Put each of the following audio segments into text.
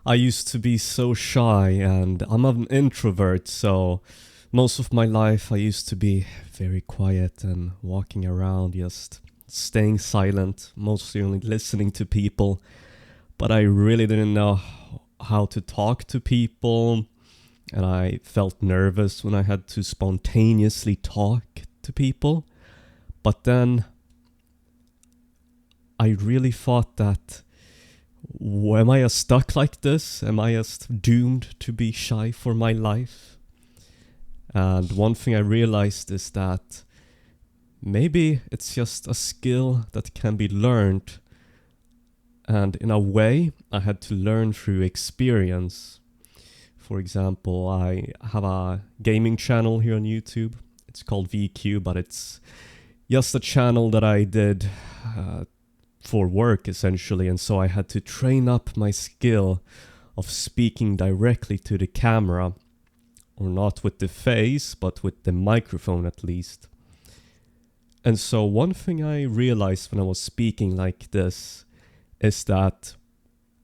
I used to be so shy and I'm an introvert, so most of my life I used to be very quiet and walking around, just staying silent, mostly only listening to people. But I really didn't know how to talk to people, and I felt nervous when I had to spontaneously talk to people. But then I really thought that am I just stuck like this? Am I just doomed to be shy for my life? And one thing I realized is that maybe it's just a skill that can be learned. And in a way, I had to learn through experience. For example, I have a gaming channel here on YouTube. It's called VQ, but it's just a channel that I did for work essentially. And so I had to train up my skill of speaking directly to the camera, or not with the face, but with the microphone at least. And so one thing I realized when I was speaking like this is that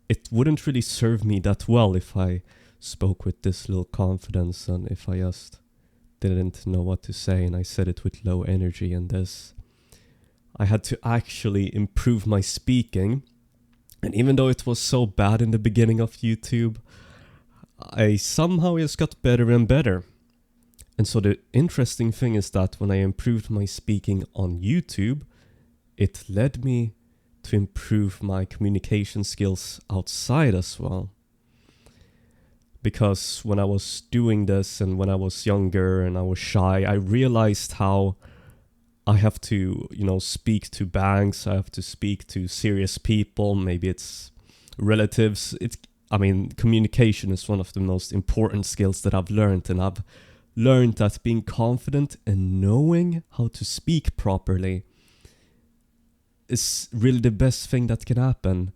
it wouldn't really serve me that well if I spoke with this little confidence and if I just didn't know what to say and I said it with low energy and this. I had to actually improve my speaking. And even though it was so bad in the beginning of YouTube, I somehow just got better and better. And so the interesting thing is that when I improved my speaking on YouTube, it led me to improve my communication skills outside as well. Because when I was doing this and when I was younger and I was shy, I realized how I have to, speak to banks, I have to speak to serious people, maybe it's relatives. Communication is one of the most important skills that I've learned, and I've learned that being confident and knowing how to speak properly is really the best thing that can happen.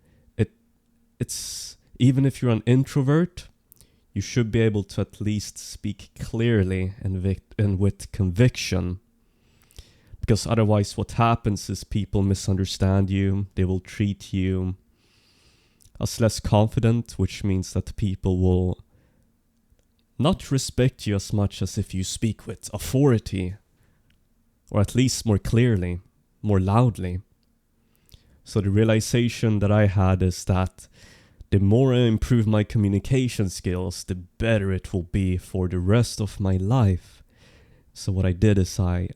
It's even if you're an introvert, you should be able to at least speak clearly and with conviction. Because otherwise what happens is people misunderstand you, they will treat you as less confident, which means that people will not respect you as much as if you speak with authority, or at least more clearly, more loudly. So the realization that I had is that the more I improve my communication skills, the better it will be for the rest of my life. So what I did is I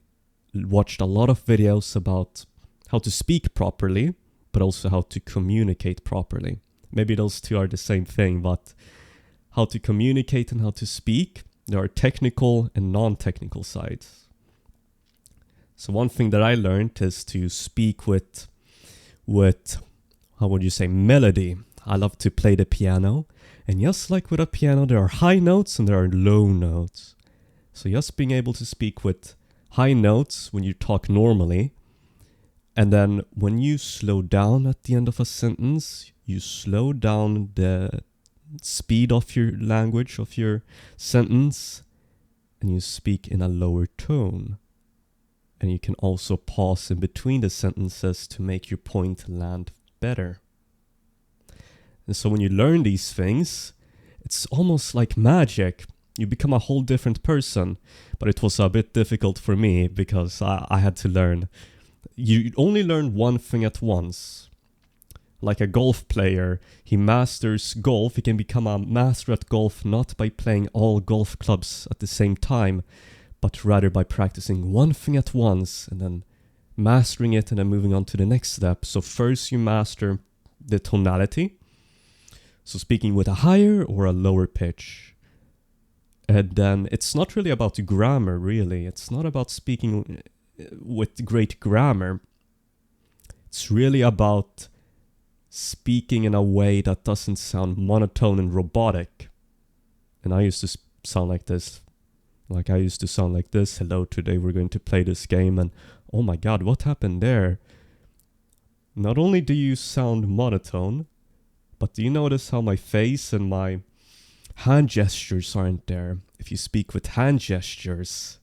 watched a lot of videos about how to speak properly, but also how to communicate properly. Maybe those two are the same thing, but how to communicate and how to speak, there are technical and non-technical sides. So one thing that I learned is to speak with how would you say, melody. I love to play the piano, and just like with a piano, there are high notes and there are low notes. So just being able to speak with high notes when you talk normally, and then when you slow down at the end of a sentence, you slow down the speed of your language, of your sentence, and you speak in a lower tone. And you can also pause in between the sentences to make your point land better. And so when you learn these things, it's almost like magic. You become a whole different person. But it was a bit difficult for me because I had to learn. You only learn one thing at once. Like a golf player, he masters golf. He can become a master at golf not by playing all golf clubs at the same time, but rather by practicing one thing at once and then mastering it and then moving on to the next step. So first you master the tonality. So speaking with a higher or a lower pitch. And then it's not really about grammar, really. It's not about speaking with great grammar. It's really about speaking in a way that doesn't sound monotone and robotic. And I used to sound like this. Like I used to sound like this. Hello, today we're going to play this game. And oh my god, what happened there? Not only do you sound monotone, but do you notice how my face and my hand gestures aren't there? If you speak with hand gestures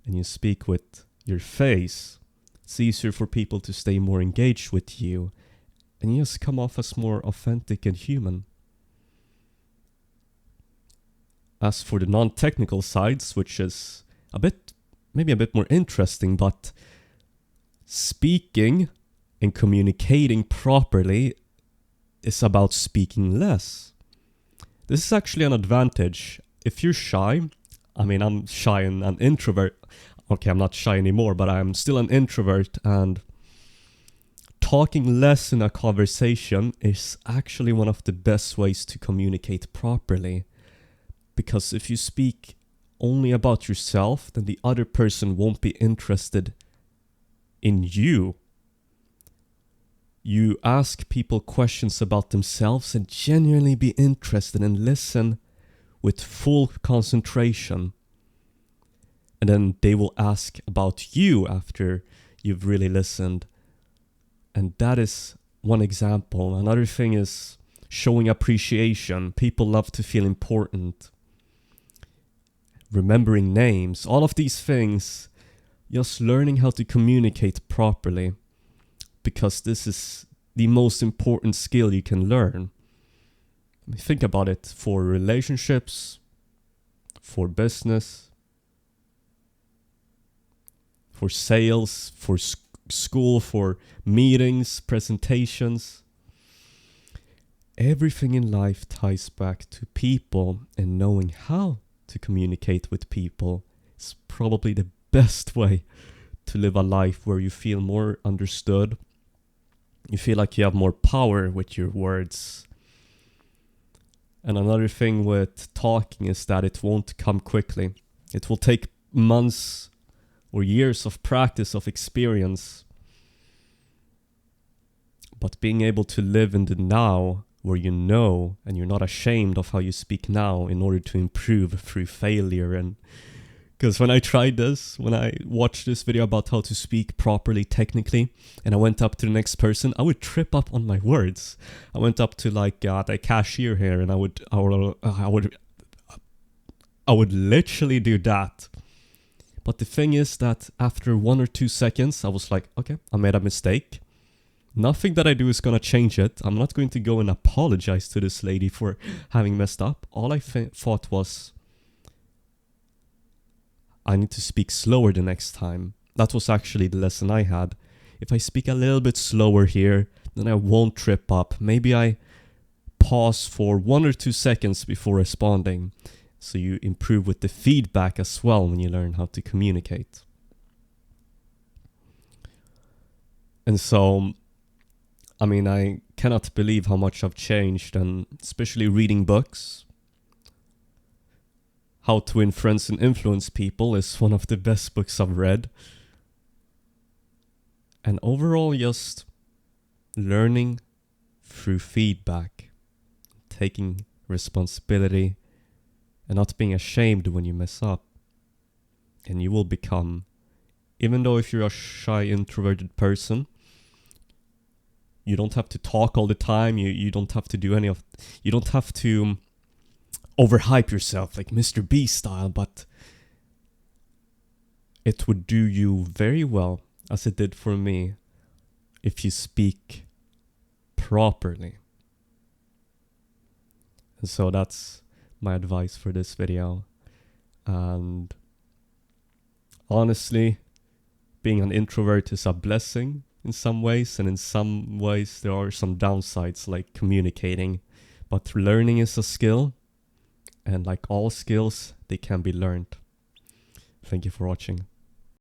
and you speak with your face, it's easier for people to stay more engaged with you and you just come off as more authentic and human. as for the non-technical sides, which is maybe a bit more interesting, but speaking and communicating properly is about speaking less. This is actually an advantage. If you're shy, I mean, I'm shy and an introvert. Okay, I'm not shy anymore, but I'm still an introvert, and talking less in a conversation is actually one of the best ways to communicate properly. Because if you speak only about yourself, then the other person won't be interested in you. You ask people questions about themselves and genuinely be interested and listen with full concentration. And then they will ask about you after you've really listened. And that is one example. Another thing is showing appreciation. People love to feel important. Remembering names, all of these things, just learning how to communicate properly, because this is the most important skill you can learn. I mean, think about it, for relationships, for business, for sales, for school, for meetings, presentations. Everything in life ties back to people, and knowing how to communicate with people is probably the best way to live a life where you feel more understood. You feel like you have more power with your words. And another thing with talking is that it won't come quickly. It will take months or years of practice, of experience. But being able to live in the now, where you know and you're not ashamed of how you speak now in order to improve through failure. And because when I tried this, when I watched this video about how to speak properly technically, and I went up to the next person, I would trip up on my words. I went up to like the cashier here, and I would literally do that. But the thing is that after 1 or 2 seconds, I was like, okay, I made a mistake. Nothing that I do is gonna change it. I'm not going to go and apologize to this lady for having messed up. All I thought was, I need to speak slower the next time. That was actually the lesson I had. If I speak a little bit slower here, then I won't trip up. Maybe I pause for 1 or 2 seconds before responding. So you improve with the feedback as well when you learn how to communicate. And so, I mean, I cannot believe how much I've changed, and especially reading books. How to Win Friends and Influence People is one of the best books I've read. And overall, just learning through feedback, taking responsibility, and not being ashamed when you mess up. And you will become, even though if you're a shy, introverted person, you don't have to talk all the time. You don't have to do you don't have to overhype yourself like Mr. B style, but it would do you very well, as it did for me, if you speak properly. And so that's my advice for this video. And honestly, being an introvert is a blessing in some ways, and in some ways there are some downsides, like communicating. But learning is a skill, and like all skills, they can be learned. Thank you for watching.